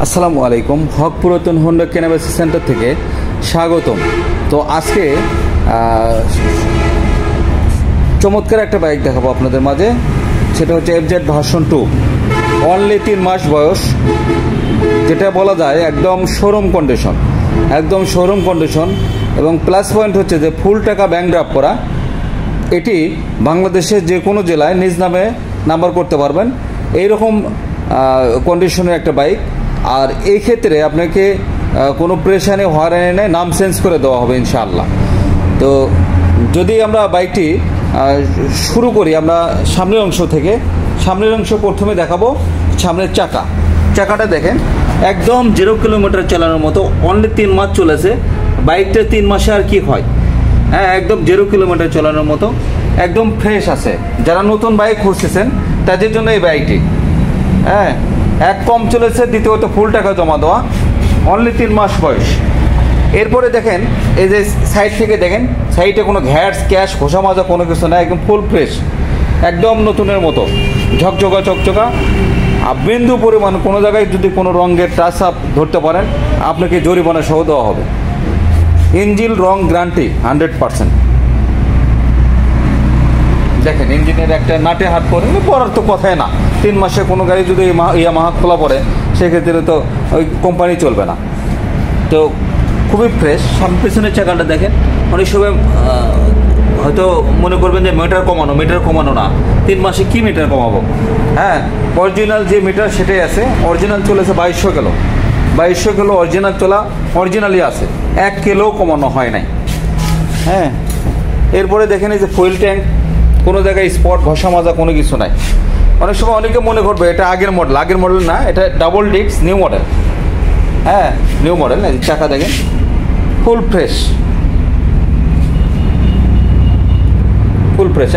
আসসালামু আলাইকুম। হক পুরাতন হোন্ডা কেনাবেচা সেন্টার থেকে স্বাগতম। তো আজকে চমৎকার একটা বাইক দেখাবো আপনাদের মাঝে। সেটা হচ্ছে এফজেড ভার্সন 2, অনলি 3 মাস বয়স, যেটা বলা যায় একদম শোরুম কন্ডিশন। এবং প্লাস পয়েন্ট হচ্ছে যে ফুল টাকা ব্যাংক ড্রাফট করা। এটি বাংলাদেশের যে কোনো জেলায় নিজ নামে নাম্বার করতে পারবেন, এইরকম কন্ডিশনের একটা বাইক। আর এই ক্ষেত্রে আপনাকে কোনো প্রেশানি হয়রানি নেই, নাম চেঞ্জ করে দেওয়া হবে ইনশাআল্লাহ। তো যদি আমরা বাইকটি শুরু করি আমরা সামনের অংশ থেকে। সামনের অংশ প্রথমে দেখাবো। সামনের চাকাটা দেখেন, একদম 0 কিলোমিটার চালানোর মতো, অনলি 3 মাস চলেছে। বাইকটা 3 মাসে আর কি হয়, হ্যাঁ, একদম 0 কিলোমিটার চালানোর মতো, একদম ফ্রেশ আছে। যারা নতুন বাইক খুঁজতেছেন তাদের জন্য এই বাইকটি, হ্যাঁ, এক কম চলেছে, দ্বিতীয়ত ফুল টাকা জমা দেওয়া, অনলি 3 মাস বয়স। এরপরে দেখেন এই যে সাইড থেকে দেখেন, সাইডে কোনো ঘ্যাটস ক্যাশ ঘষা মাজা কোনো কিছু না, একদম ফুল ফ্রেশ, একদম নতুনের মতো চকচকা। আর বিন্দু পরিমাণ কোনো জায়গায় যদি কোনো রঙের টাচ আপ ধরতে পারেন আপনাকে জরিমানা সহ দেওয়া হবে। ইঞ্জিন রং গ্যারান্টি 100%। দেখেন ইঞ্জিনের একটা নাটে হাত পড়ার তো কথাই না। 3 মাসে কোনো গাড়ি যদি ইয়ামাহা খোলা পড়ে সেক্ষেত্রে তো ওই কোম্পানি চলবে না। তো খুবই ফ্রেশ। সামনে পেছনের চাকাটা দেখেন, অনেক সময় হয়তো মনে করবেন যে মিটার কমানো না, 3 মাসে কি মিটার কমাবো। হ্যাঁ, অরিজিনাল যে মিটার সেটাই আছে। অরিজিনাল চলেছে 2200 কিলো অরিজিনাল চলা, অরিজিনালই আছে, 1 কিলো কমানো হয় নাই। হ্যাঁ, এরপরে দেখেন এই যে ফুয়েল ট্যাঙ্ক, কোনো জায়গায় স্পট ঘষা মাজা কোনো কিছু নাই। অনেক সময় অনেকে মনে করবে এটা আগের মডেল না, এটা ডাবল ডিস্ক নিউ মডেল। হ্যাঁ, নিউ মডেল। চাকা দেখেন ফুল ফ্রেশ,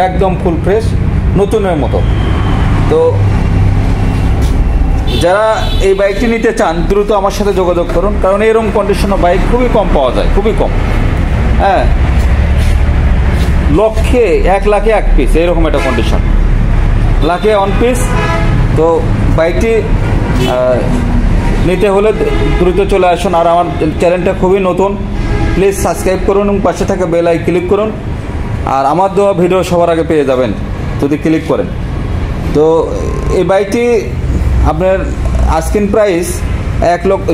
একদম ফুল ফ্রেশ, নতুনের মতো। তো যারা এই বাইকটি নিতে চান দ্রুত আমার সাথে যোগাযোগ করুন, কারণ এরকম কন্ডিশনের বাইক খুবই কম পাওয়া যায়, খুবই কম। হ্যাঁ, 1 লাখে 1 পিস এরকম একটা কন্ডিশন, 1 লাখে 1 পিস। তো বাইকটি নিতে হলে দ্রুত চলে আসুন। আর আমার চ্যানেলটা খুবই নতুন, প্লিজ সাবস্ক্রাইব করুন এবং পাশে থাকা বেল আইকন ক্লিক করুন। আর আমার দেওয়া ভিডিও সবার আগে পেয়ে যাবেন যদি ক্লিক করেন। তো এই বাইকটি আপনার আস্কিং প্রাইস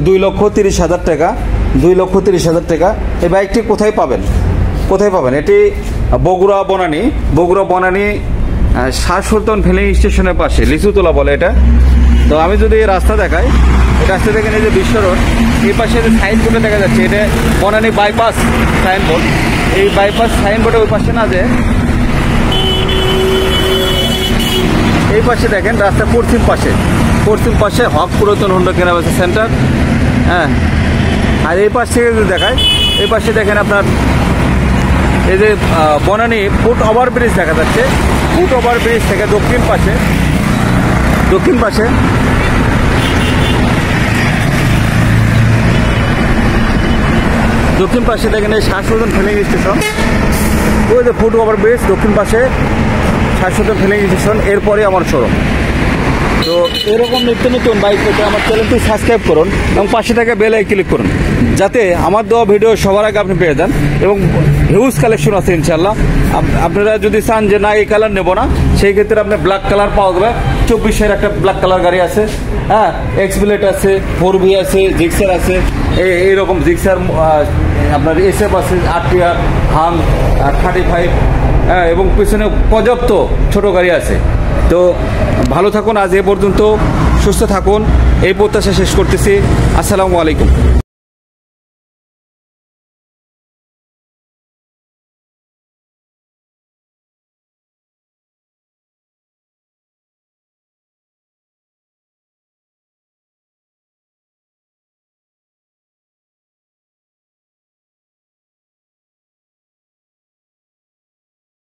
2,30,000 টাকা, 2,30,000 টাকা। এই বাইকটি কোথায় পাবেন? এটি বগুড়া বনানী শাহ সুলতান ফিলিং স্টেশনের পাশে, লিচুতলা বলে এটা। তো আমি যদি রাস্তা দেখাই, এই রাস্তা দেখেন এই যে বিশ্ব রোড, এই পাশে যে সাইনবোর্ডে দেখা যাচ্ছে এটা বনানী বাইপাস সাইনবোর্ড। এই বাইপাস সাইনবোর্ডে ওই পাশে না, যে এই পাশে দেখেন রাস্তা পশ্চিম পাশে হক পুরাতন হোন্ডা কেনাবেচা সেন্টার। হ্যাঁ, আর এই পাশ থেকে যদি দেখায়, এই পাশে দেখেন আপনার এই যে বনানী ফুট ওভারব্রিজ দেখা যাচ্ছে। ফুট ওভারব্রিজ থেকে দক্ষিণ পাশে দেখেন এই শাহ সুলতান ফিলিং স্টেশন। ওই যে ফুট ওভারব্রিজ, দক্ষিণ পাশে শাহ সুলতান ফিলিং স্টেশন, এরপরে আমার শোরুম। তো এরকম নিত্য নতুন বাইক পেতে আমার চ্যানেলটি সাবস্ক্রাইব করুন এবং পাশে থাকা বেল আইকন ক্লিক করুন, যাতে আমার দেওয়া ভিডিও সবার আগে আপনি পেয়ে যান। এবং হিউজ কালেকশন আছে ইনশাল্লাহ। আপনারা যদি চান যে না এই কালার নেব না, সেই ক্ষেত্রে আপনার ব্ল্যাক কালার পাওয়া যাবে। 24-এর একটা ব্ল্যাক কালার গাড়ি আছে। হ্যাঁ, এক্সপ্লেট আছে, 4V আছে, জিক্সার আছে, এইরকম জিক্সার আপনার SF আছে, RTR, হাং 35। হ্যাঁ, এবং পিছনে পর্যাপ্ত ছোট গাড়ি আছে। তো ভালো থাকুন, আজ এ পর্যন্ত, সুস্থ থাকুন, এই প্রত্যাশা শেষ করতেছি। আসসালামু আলাইকুম।